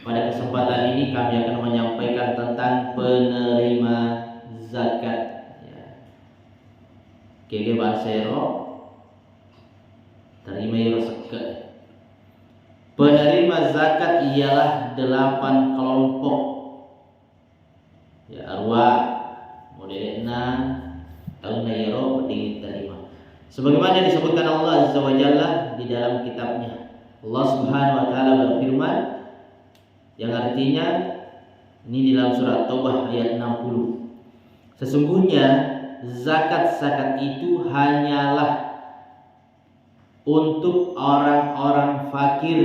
Pada kesempatan ini kami akan menyampaikan tentang penerima zakat. Kege bansero terima reseke. Penerima zakat ialah 8 kelompok. Ya arwa modelna tahun nayro dingin terima. Sebagaimana disebutkan Allah Azza wa Jalla di dalam kitabnya. Allah Subhanahu wa taala berfirman yang artinya ini di dalam surat Taubah ayat 60. Sesungguhnya zakat itu hanyalah untuk orang-orang fakir,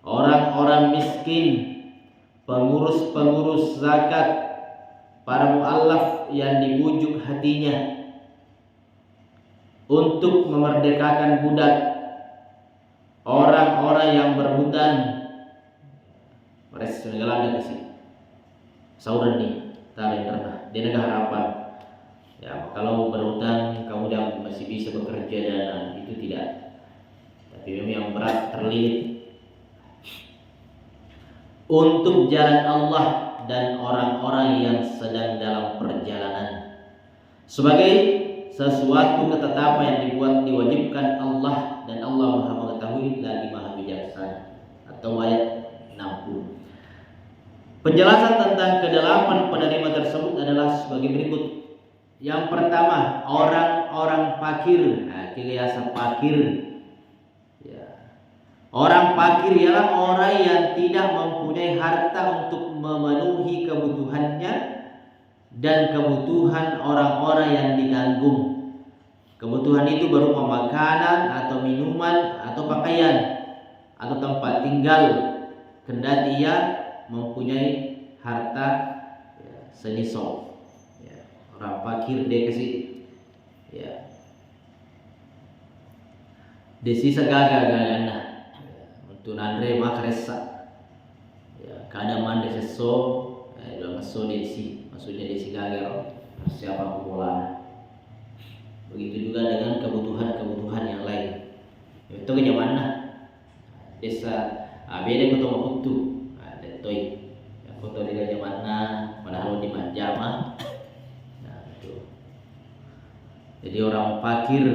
orang-orang miskin, pengurus-pengurus zakat, para mu'allaf yang dibujuk hatinya untuk memerdekakan budak, orang-orang yang berhutang. Mereka segala ada kasih sauran nih tarik pernah dia negara harapan ya kalau berhutang kamu yang masih bisa bekerja dan itu tidak, tapi memang yang berat terlilit untuk jalan Allah dan orang-orang yang sedang dalam perjalanan sebagai sesuatu ketetapan yang diwajibkan Allah dan Allah Maha mengetahui lagi Maha bijaksana. Atau ayat 60. Penjelasan tentang kedelapan penerima tersebut adalah sebagai berikut. Yang pertama, orang-orang fakir. Nah, kiasa fakir. Ya. Orang fakir ialah orang yang tidak mempunyai harta untuk memenuhi kebutuhannya dan kebutuhan orang-orang yang ditanggung. Kebutuhan itu berupa makanan atau minuman atau pakaian atau tempat tinggal. Kendati ia mempunyai harta ya, senisab ya, orang fakir dia kasih ya desi segaga gana untuk nandre makresa ya kadang mande seso dalam seso desi maksudnya desi gaga siapa kumulana. Begitu juga dengan kebutuhan yang lain itu kenyamanan desa beda ketemu putu toy yang foto di gajah mana padahal di Manjama. Nah itu jadi orang fakir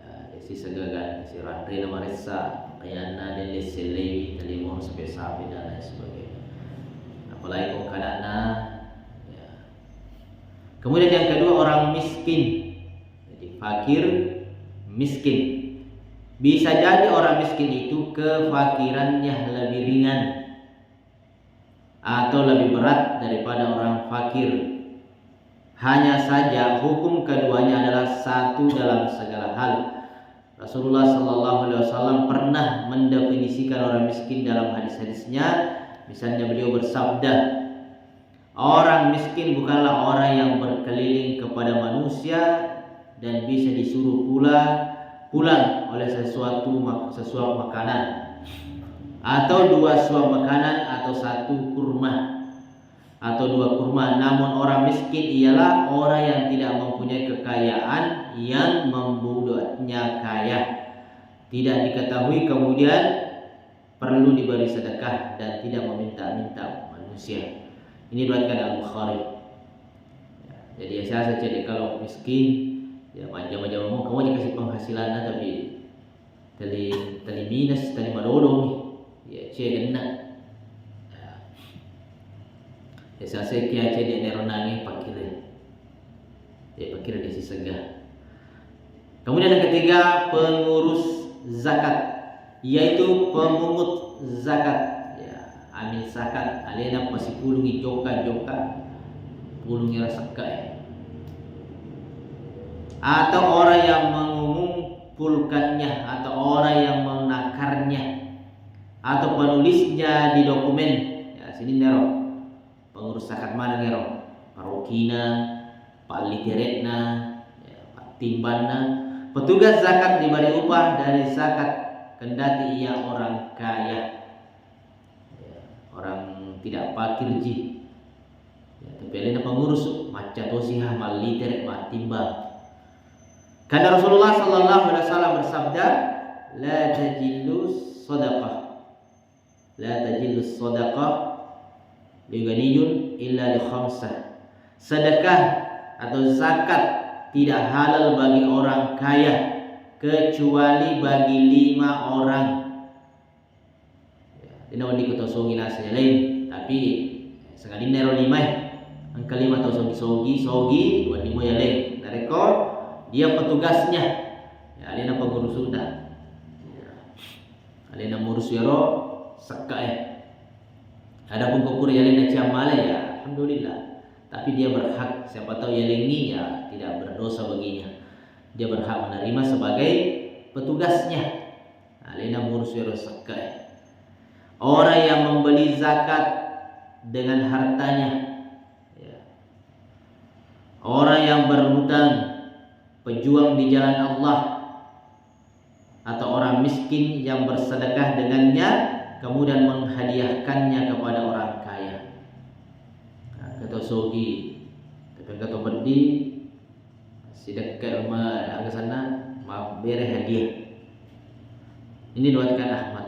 ya, si segagan si Randri nama Resa Ayana dan Leselewi Telimon sampai sapi dan lain sebagainya apalagi kok kadana ya. Kemudian yang kedua orang miskin, jadi fakir miskin. Bisa jadi orang miskin itu kefakirannya lebih ringan atau lebih berat daripada orang fakir. Hanya saja hukum keduanya adalah satu dalam segala hal. Rasulullah SAW pernah mendefinisikan orang miskin dalam hadis-hadisnya. Misalnya beliau bersabda, orang miskin bukanlah orang yang berkeliling kepada manusia dan bisa disuruh pulang oleh sesuatu makanan atau 2 suap makanan atau 1 kurma atau 2 kurma. Namun orang miskin ialah orang yang tidak mempunyai kekayaan yang membuatnya kaya, tidak diketahui kemudian perlu diberi sedekah dan tidak meminta-minta manusia. Ini diriwayatkan Al-Bukhari. Jadi saya saja kalau miskin ya macam-macam ngomong kamu dikasih penghasilan tapi tali minus tali madodong nih ya kena ya saya kia di neronangi pakir ya pakir di sisega. Kemudian yang ketiga pengurus zakat, yaitu pemungut zakat ya amil zakat alena pasti pulungi joka pulungi rasaka ya. Atau orang yang mengumpulkannya atau orang yang menakarnya atau penulisnya di dokumen ya sini nero pengurus zakat mana nero parokina pak literetna ya, pak timbanna petugas zakat diberi upah dari zakat kendati ia orang kaya ya, orang tidak fakir ji ya, tapi ada pengurus maca tosihah mal literet mak timbang. Karena Rasulullah SAW bersabda, la tajillu sadaqah la tajillu shadaqah li ghaniyun illa li khamsah. Sedekah atau zakat tidak halal bagi orang kaya kecuali bagi 5 orang. Dina wandi ko to sogi nasa lain, tapi sekali nero 5 ang kalima to sogi wandi mo yaleng. Nareko dia petugasnya. Ya alina pengurus sudah. Ya. Alina ngurus yaro sakka Adapun kukur yaleng na ciamala ya alhamdulillah. Tapi dia berhak, siapa tahu yalengi ya tidak berdosa baginya. Dia berhak menerima sebagai petugasnya. Alina ngurus yaro sakka. Orang yang membeli zakat dengan hartanya, ya. Orang yang berhutang, pejuang di jalan Allah, atau orang miskin yang bersedekah dengannya kemudian menghadiahkannya kepada orang kaya. Nah, kata sogi, kata bedi, sedekah agak sana, maaf beri hadiah. Ini doakan Ahmad.